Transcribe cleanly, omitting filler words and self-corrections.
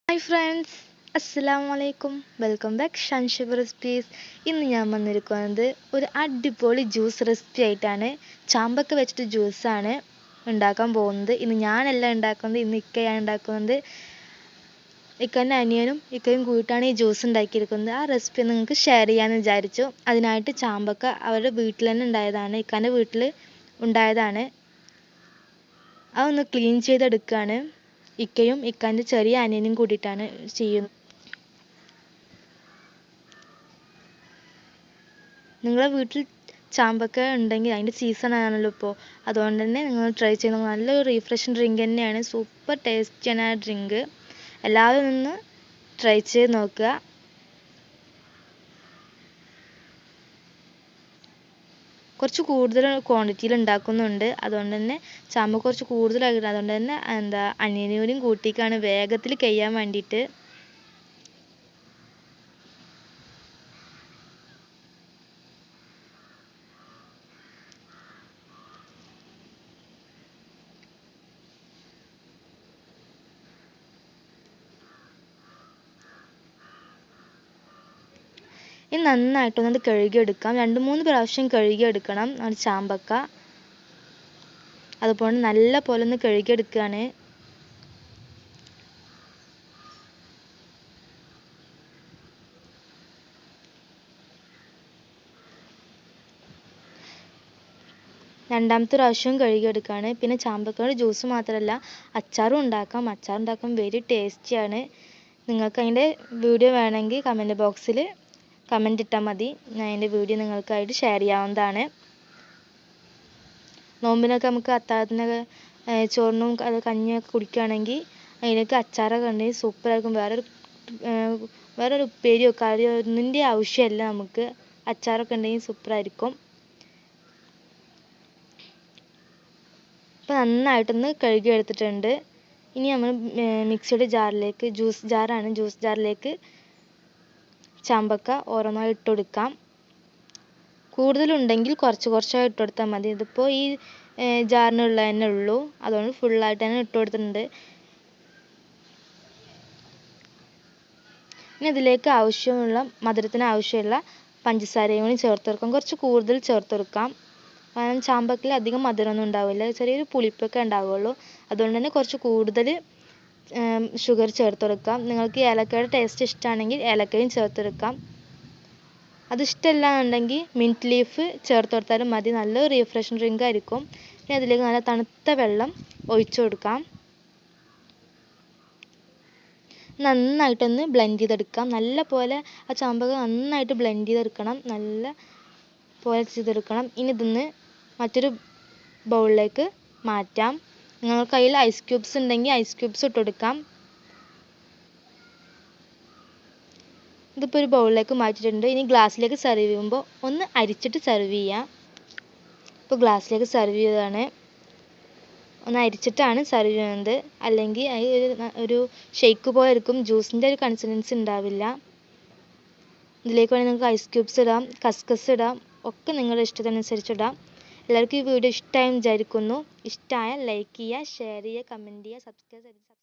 Hi friends, Assalamu alaikum. Welcome back Shanshabi recipes. ഇന്ന് ഞാൻ വന്നിരിക്കുന്നത് ഒരു അടിപൊളി ജ്യൂസ് റെസിപ്പി ആയിട്ടാണ്. ചാമ്പക്ക വെച്ചിട്ട് ജ്യൂസാണ് ഉണ്ടാക്കാൻ പോകുന്നത്. ഇന്ന് ഞാനല്ല ഉണ്ടാക്കുന്നത്, ഇന്ന് ഇക്കയാണ് ഉണ്ടാക്കുന്നത്. ഇക്കൻ്റെ അനിയനും ഇക്കയും കൂടിയിട്ടാണ് ഈ ജ്യൂസ് ഉണ്ടാക്കിയിരിക്കുന്നത്. ആ റെസിപ്പി നിങ്ങൾക്ക് ഷെയർ ചെയ്യാമെന്ന് വിചാരിച്ചു. അതിനായിട്ട് ചാമ്പക്ക അവരുടെ വീട്ടിൽ തന്നെ ഉണ്ടായതാണ്, ഇക്കാൻ്റെ വീട്ടിൽ ഉണ്ടായതാണ്. അതൊന്ന് ക്ലീൻ ചെയ്തെടുക്കുകയാണ്. ഇക്കയും ഇക്കാൻ്റെ ചെറിയ അനിയനും കൂടിയിട്ടാണ് ചെയ്യുന്നത്. നിങ്ങളെ വീട്ടിൽ ചാമ്പക്ക ഉണ്ടെങ്കിൽ അതിൻ്റെ സീസൺ ആണല്ലോ ഇപ്പോൾ, അതുകൊണ്ട് തന്നെ നിങ്ങൾ ട്രൈ ചെയ്യുന്നത് നല്ലൊരു റീഫ്രഷിങ് ഡ്രിങ്ക് തന്നെയാണ്. സൂപ്പർ ടേസ്റ്റിയാണ് ആ ഡ്രിങ്ക്. എല്ലാവരും ഒന്ന് ട്രൈ ചെയ്ത് നോക്കുക. കുറച്ച് കൂടുതൽ ക്വാണ്ടിറ്റിയിൽ ഉണ്ടാക്കുന്നുണ്ട്, അതുകൊണ്ട് തന്നെ ചാമ്പക്ക കുറച്ച് കൂടുതലായിട്ട്, അതുകൊണ്ട് തന്നെ അനിയനൂരും കൂട്ടിക്കാണ് വേഗത്തിൽ കഴിയാൻ വേണ്ടിയിട്ട്. ഇനി നന്നായിട്ടൊന്നത് കഴുകിയെടുക്കാം. 2-3 പ്രാവശ്യം കഴുകിയെടുക്കണം ആ ചാമ്പക്ക. അതുപോലെ നല്ല പോലെ ഒന്ന് കഴുകിയെടുക്കുകയാണ്. രണ്ടാമത്തെ പ്രാവശ്യവും കഴുകിയെടുക്കുകയാണ്. പിന്നെ ചാമ്പക്കയുടെ ജ്യൂസ് മാത്രമല്ല, അച്ചാറും ഉണ്ടാക്കാം. അച്ചാറുണ്ടാക്കാൻ വെരി ടേസ്റ്റിയാണ്. നിങ്ങൾക്ക് അതിൻ്റെ വീഡിയോ വേണമെങ്കിൽ കമൻറ്റ് ബോക്സിൽ കമൻറ്റ് ഇട്ടാൽ മതി. ഞാൻ അതിൻ്റെ വീഡിയോ നിങ്ങൾക്കായിട്ട് ഷെയർ ചെയ്യാവുന്നതാണ്. നോമ്പിനൊക്കെ നമുക്ക് അത്താഴത്തിനൊക്കെ ചോറിനും കഞ്ഞിയൊക്കെ കുടിക്കുകയാണെങ്കിൽ അതിലേക്ക് അച്ചാറൊക്കെ ഉണ്ടെങ്കിൽ സൂപ്പറായിരിക്കും. വേറൊരു ഉപ്പേരിയോ കറിയോ ഒന്നിൻ്റെ ആവശ്യമില്ല, നമുക്ക് അച്ചാറൊക്കെ ഉണ്ടെങ്കിൽ സൂപ്പറായിരിക്കും. ഇപ്പോൾ നന്നായിട്ടൊന്ന് കഴുകി എടുത്തിട്ടുണ്ട്. ഇനി നമ്മൾ മിക്സിയുടെ ജാറിലേക്ക്, ജ്യൂസ് ജാറിലേക്ക് ചാമ്പക്ക ഓരോന്നായി ഇട്ട് കൊടുക്കാം. കൂടുതലുണ്ടെങ്കിൽ കുറച്ചായി ഇട്ട് കൊടുത്താൽ മതി. ഇതിപ്പോൾ ഈ ജാറിനുള്ള തന്നെ ഉള്ളൂ, അതുകൊണ്ട് ഫുള്ളായിട്ട് തന്നെ ഇട്ട് കൊടുത്തിട്ടുണ്ട്. ഇനി ഇതിലേക്ക് മധുരത്തിന് ആവശ്യമുള്ള പഞ്ചസാരയും കൂടി ചേർത്ത് കൊടുക്കാം. കുറച്ച് കൂടുതൽ ചേർത്ത് കൊടുക്കാം. കാരണം ചാമ്പക്കയിൽ അധികം മധുരമൊന്നും ഉണ്ടാവില്ല, ചെറിയൊരു പുളിപ്പൊക്കെ ഉണ്ടാവുള്ളൂ. അതുകൊണ്ട് തന്നെ കുറച്ച് കൂടുതൽ ഷുഗർ ചേർത്ത് കൊടുക്കാം. നിങ്ങൾക്ക് ഏലക്കയുടെ ടേസ്റ്റ് ഇഷ്ടമാണെങ്കിൽ ഏലക്കയും ചേർത്ത് കൊടുക്കാം. അതിഷ്ടമല്ല എന്നുണ്ടെങ്കിൽ മിൻറ്റ് ലീഫ് ചേർത്ത് കൊടുത്താലും മതി. നല്ലൊരു റീഫ്രഷിങ് ഡ്രിങ്ക് ആയിരിക്കും. ഇനി അതിലേക്ക് നല്ല തണുത്ത വെള്ളം ഒഴിച്ചു കൊടുക്കാം. നന്നായിട്ടൊന്ന് ബ്ലെൻഡ് ചെയ്തെടുക്കാം. നല്ല പോലെ ആ ചാമ്പക്ക നന്നായിട്ട് ബ്ലെൻഡ് ചെയ്തെടുക്കണം, നല്ല പോലെ ചെയ്തെടുക്കണം. ഇനി ഇതൊന്ന് മറ്റൊരു ബൗളിലേക്ക് മാറ്റാം. നിങ്ങൾക്ക് കയ്യിൽ ഐസ് ക്യൂബ്സ് ഉണ്ടെങ്കിൽ ഐസ് ക്യൂബ്സ് ഇട്ട് കൊടുക്കാം. ഇതിപ്പോൾ ഒരു ബൗളിലേക്ക് മാറ്റിയിട്ടുണ്ട്. ഇനി ഗ്ലാസ്സിലേക്ക് സെർവ് ചെയ്യുമ്പോൾ ഒന്ന് അരിച്ചിട്ട് സെർവ് ചെയ്യാം. ഇപ്പോൾ ഗ്ലാസ്സിലേക്ക് സെർവ് ചെയ്തതാണ്. ഒന്ന് അരിച്ചിട്ടാണ് സെർവ് ചെയ്യുന്നത്, അല്ലെങ്കിൽ ഒരു ഷേക്ക് പോലെ ആയിരിക്കും, ജ്യൂസിൻ്റെ ഒരു കൺസിസ്റ്റൻസി ഉണ്ടാവില്ല. ഇതിലേക്ക് വേണമെങ്കിൽ നിങ്ങൾക്ക് ഐസ് ക്യൂബ്സ് ഇടാം, കസ്കസ് ഇടാം, ഒക്കെ നിങ്ങളുടെ ഇഷ്ടത്തിനനുസരിച്ച് ഇടാം. എല്ലാവർക്കും ഈ വീഡിയോ ഇഷ്ടമായെന്ന് വിചാരിക്കുന്നു. ഇഷ്ടമായാൽ ലൈക്ക് ചെയ്യുക, ഷെയർ ചെയ്യുക, കമൻറ്റ് ചെയ്യുക, സബ്സ്ക്രൈബ് ചെയ്യുക.